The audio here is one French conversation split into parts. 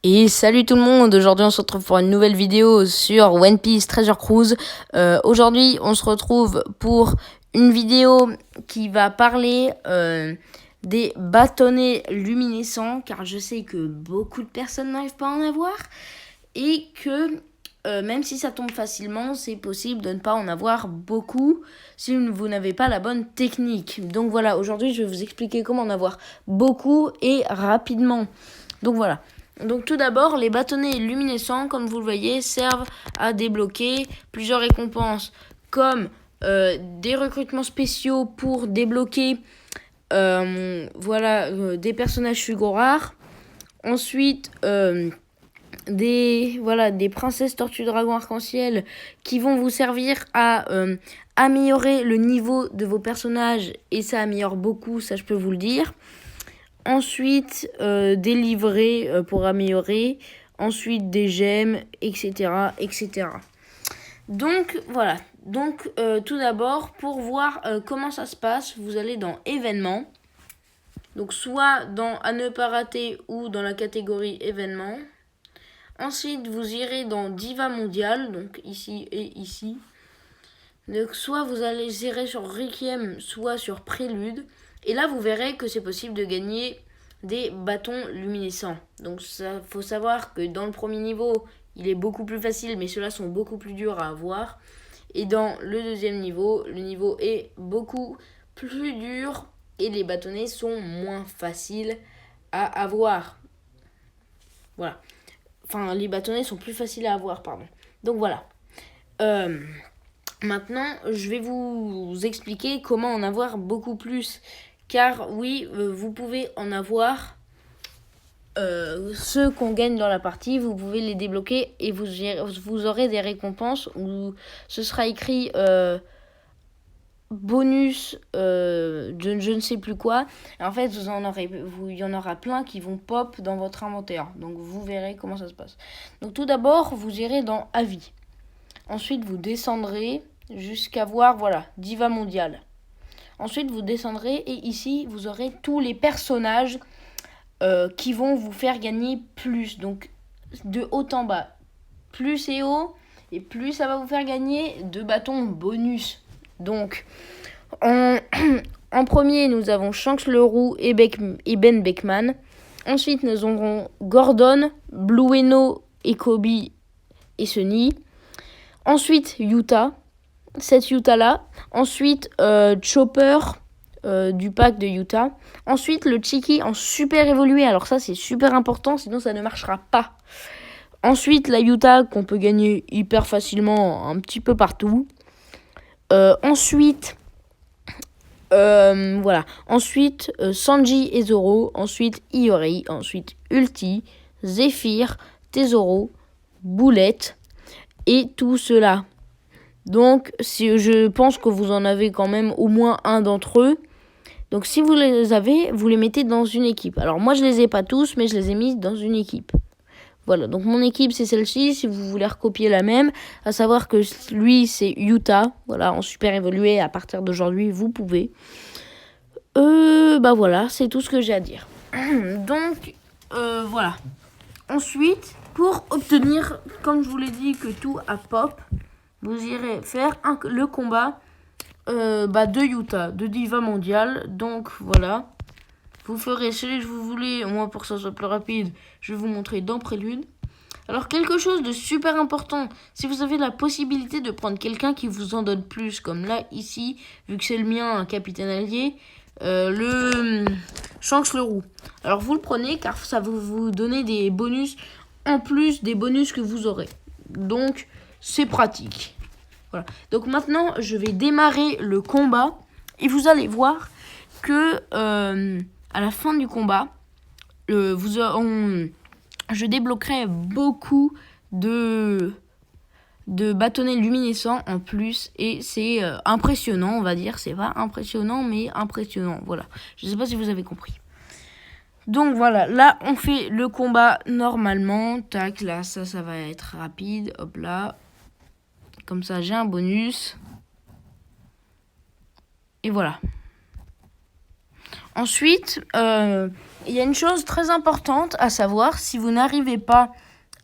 Et salut tout le monde, aujourd'hui on se retrouve pour une nouvelle vidéo sur One Piece Treasure Cruise. Aujourd'hui on se retrouve pour une vidéo qui va parler des bâtonnets luminescents, car je sais que beaucoup de personnes n'arrivent pas à en avoir et que même si ça tombe facilement, c'est possible de ne pas en avoir beaucoup si vous n'avez pas la bonne technique. Donc voilà, aujourd'hui je vais vous expliquer comment en avoir beaucoup et rapidement. Donc voilà. Donc tout d'abord, les bâtonnets luminescents, comme vous le voyez, servent à débloquer plusieurs récompenses, comme des recrutements spéciaux pour débloquer des personnages Shugo rares. Ensuite, des princesses tortues dragon arc-en-ciel qui vont vous servir à améliorer le niveau de vos personnages, et ça améliore beaucoup, ça je peux vous le dire. Ensuite, des livrets pour améliorer. Ensuite, des gemmes, etc. etc. Donc, voilà. Donc, tout d'abord, pour voir comment ça se passe, vous allez dans événements. Donc, soit dans à ne pas rater ou dans la catégorie événements. Ensuite, vous irez dans Diva Mondial, donc ici et ici. Donc, soit vous irez sur Requiem, soit sur Prélude. Et là, vous verrez que c'est possible de gagner des bâtons luminescents. Donc, ça, faut savoir que dans le premier niveau, il est beaucoup plus facile, mais ceux-là sont beaucoup plus durs à avoir. Et dans le deuxième niveau, le niveau est beaucoup plus dur et les bâtonnets sont moins faciles à avoir. Voilà. Enfin, les bâtonnets sont plus faciles à avoir, pardon. Donc voilà. Maintenant, je vais vous expliquer comment en avoir beaucoup plus. Car oui, vous pouvez en avoir ceux qu'on gagne dans la partie, vous pouvez les débloquer et vous aurez des récompenses où ce sera écrit bonus je ne sais plus quoi. Et en fait, il y en aura plein qui vont pop dans votre inventaire. Donc vous verrez comment ça se passe. Donc tout d'abord, vous irez dans avis. Ensuite, vous descendrez jusqu'à voir, voilà, Diva Mondial. Ensuite, vous descendrez et ici, vous aurez tous les personnages qui vont vous faire gagner plus. Donc, de haut en bas, plus c'est haut, et plus ça va vous faire gagner de bâtons bonus. Donc, en premier, nous avons Shanks le Roux et Ben Beckman. Ensuite, nous aurons Gordon, Blueno et Kobe et Sunny. Ensuite, Yuta, cette Yuta-là. Ensuite, Chopper du pack de Yuta. Ensuite, le Chiki en super évolué. Alors ça, c'est super important, sinon ça ne marchera pas. Ensuite, la Yuta qu'on peut gagner hyper facilement un petit peu partout. Ensuite, Sanji et Zoro. Ensuite, Iori. Ensuite, Ulti, Zephyr, Tesoro, Boulette et tout cela. Donc, je pense que vous en avez quand même au moins un d'entre eux. Donc, si vous les avez, vous les mettez dans une équipe. Alors, moi, je les ai pas tous, mais je les ai mis dans une équipe. Voilà, donc mon équipe, c'est celle-ci. Si vous voulez recopier la même, à savoir que lui, c'est Yuta. Voilà, en super évolué. À partir d'aujourd'hui, vous pouvez. Voilà, c'est tout ce que j'ai à dire. Donc, voilà. Ensuite, pour obtenir, comme je vous l'ai dit, que tout a pop, vous irez faire le combat de Yuta, de Diva Mondial. Donc voilà, vous ferez celui que vous voulez. Moi, pour que ça soit plus rapide, je vais vous montrer dans Prélude. Alors, quelque chose de super important, si vous avez la possibilité de prendre quelqu'un qui vous en donne plus, comme là, ici, vu que c'est le mien, un capitaine allié, le Shanks le Roux. Alors, vous le prenez car ça va vous donner des bonus en plus des bonus que vous aurez. Donc, c'est pratique. Voilà. Donc maintenant, je vais démarrer le combat et vous allez voir que à la fin du combat, je débloquerai beaucoup de bâtonnets luminescents en plus et c'est impressionnant, on va dire. C'est pas impressionnant, mais impressionnant. Voilà. Je sais pas si vous avez compris. Donc voilà, là on fait le combat normalement. Tac, là ça va être rapide. Hop là. Comme ça, j'ai un bonus. Et voilà. Ensuite, il y a une chose très importante à savoir. Si vous n'arrivez pas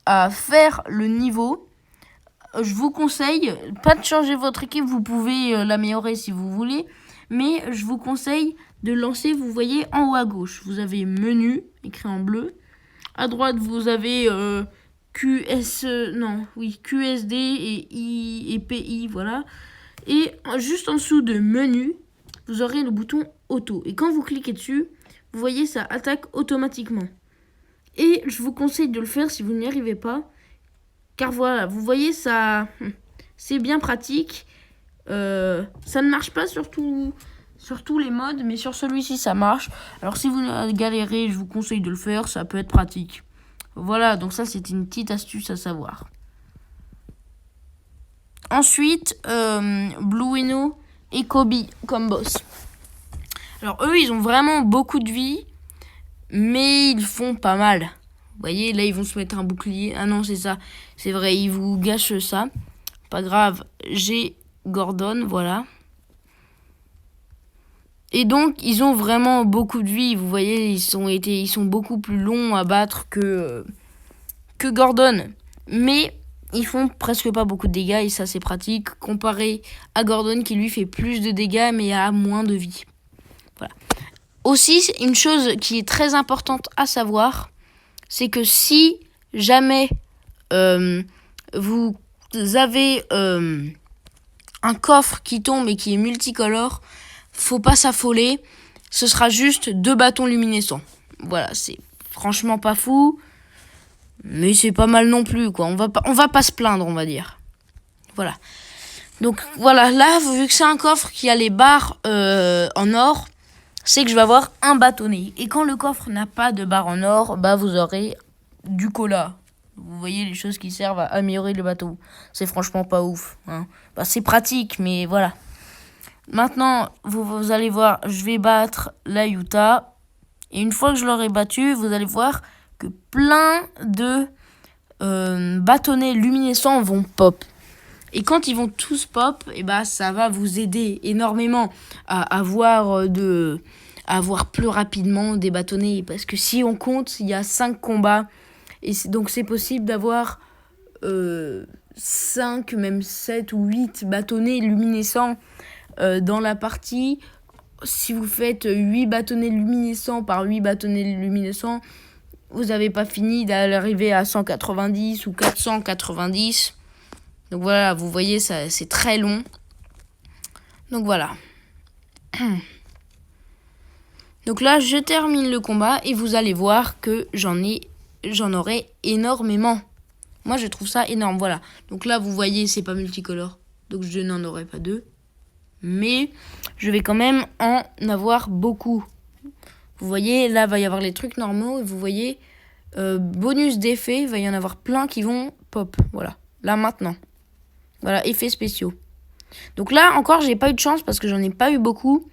à faire le niveau, je vous conseille pas de changer votre équipe. Vous pouvez l'améliorer si vous voulez. Mais je vous conseille de lancer, vous voyez, en haut à gauche. Vous avez menu, écrit en bleu. À droite, vous avez QSD et PI, voilà. Et juste en dessous de menu, vous aurez le bouton auto. Et quand vous cliquez dessus, vous voyez, ça attaque automatiquement. Et je vous conseille de le faire si vous n'y arrivez pas. Car voilà, vous voyez, ça, c'est bien pratique. Ça ne marche pas sur tous les modes, mais sur celui-ci, ça marche. Alors si vous galérez, je vous conseille de le faire, ça peut être pratique. Voilà, donc ça, c'est une petite astuce à savoir. Ensuite, Blueno et Kobe comme boss. Alors eux, ils ont vraiment beaucoup de vie, mais ils font pas mal. Vous voyez, là, ils vont se mettre un bouclier. Ah non, c'est ça. C'est vrai, ils vous gâchent ça. Pas grave, j'ai Gordon, voilà. Et donc, ils ont vraiment beaucoup de vie. Vous voyez, ils sont beaucoup plus longs à battre que Gordon. Mais ils font presque pas beaucoup de dégâts et ça, c'est pratique. Comparé à Gordon qui, lui, fait plus de dégâts mais a moins de vie. Voilà. Aussi, une chose qui est très importante à savoir, c'est que si jamais vous avez un coffre qui tombe et qui est multicolore, faut pas s'affoler, ce sera juste 2 bâtons luminescents. Voilà, c'est franchement pas fou, mais c'est pas mal non plus, quoi. On va pas se plaindre, on va dire. Voilà. Donc voilà, là, vu que c'est un coffre qui a les barres en or, c'est que je vais avoir un bâtonnet. Et quand le coffre n'a pas de barre en or, bah vous aurez du cola. Vous voyez les choses qui servent à améliorer le bateau. C'est franchement pas ouf. Hein. Bah, c'est pratique, mais voilà. Maintenant, vous allez voir, je vais battre la Utah. Et une fois que je l'aurai battu, vous allez voir que plein de bâtonnets luminescents vont pop. Et quand ils vont tous pop, et bah, ça va vous aider énormément à avoir plus rapidement des bâtonnets. Parce que si on compte, il y a 5 combats. Et donc c'est possible d'avoir 5, même 7 ou 8 bâtonnets luminescents dans la partie. Si vous faites 8 bâtonnets luminescents par 8 bâtonnets luminescents, vous n'avez pas fini d'arriver à 190 ou 490. Donc voilà, vous voyez, ça, c'est très long. Donc voilà. Donc là, je termine le combat et vous allez voir que j'en aurai énormément. Moi, je trouve ça énorme, voilà. Donc là, vous voyez, c'est pas multicolore. Donc je n'en aurai pas 2. Mais je vais quand même en avoir beaucoup. Vous voyez, là, il va y avoir les trucs normaux. Et vous voyez, bonus d'effet, il va y en avoir plein qui vont pop. Voilà, là, maintenant. Voilà, effets spéciaux. Donc là, encore, j'ai pas eu de chance parce que j'en ai pas eu beaucoup.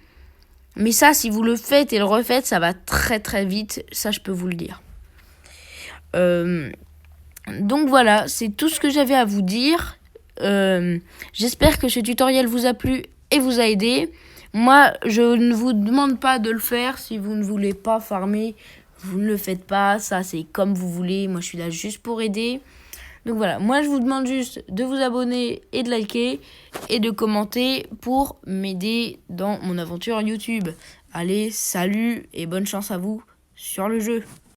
Mais ça, si vous le faites et le refaites, ça va très très vite. Ça, je peux vous le dire. Donc voilà, c'est tout ce que j'avais à vous dire. J'espère que ce tutoriel vous a plu et vous a aidé. Moi, je ne vous demande pas de le faire. Si vous ne voulez pas farmer, vous ne le faites pas. Ça, c'est comme vous voulez. Moi, je suis là juste pour aider. Donc voilà, moi, je vous demande juste de vous abonner et de liker et de commenter pour m'aider dans mon aventure YouTube. Allez, salut et bonne chance à vous sur le jeu.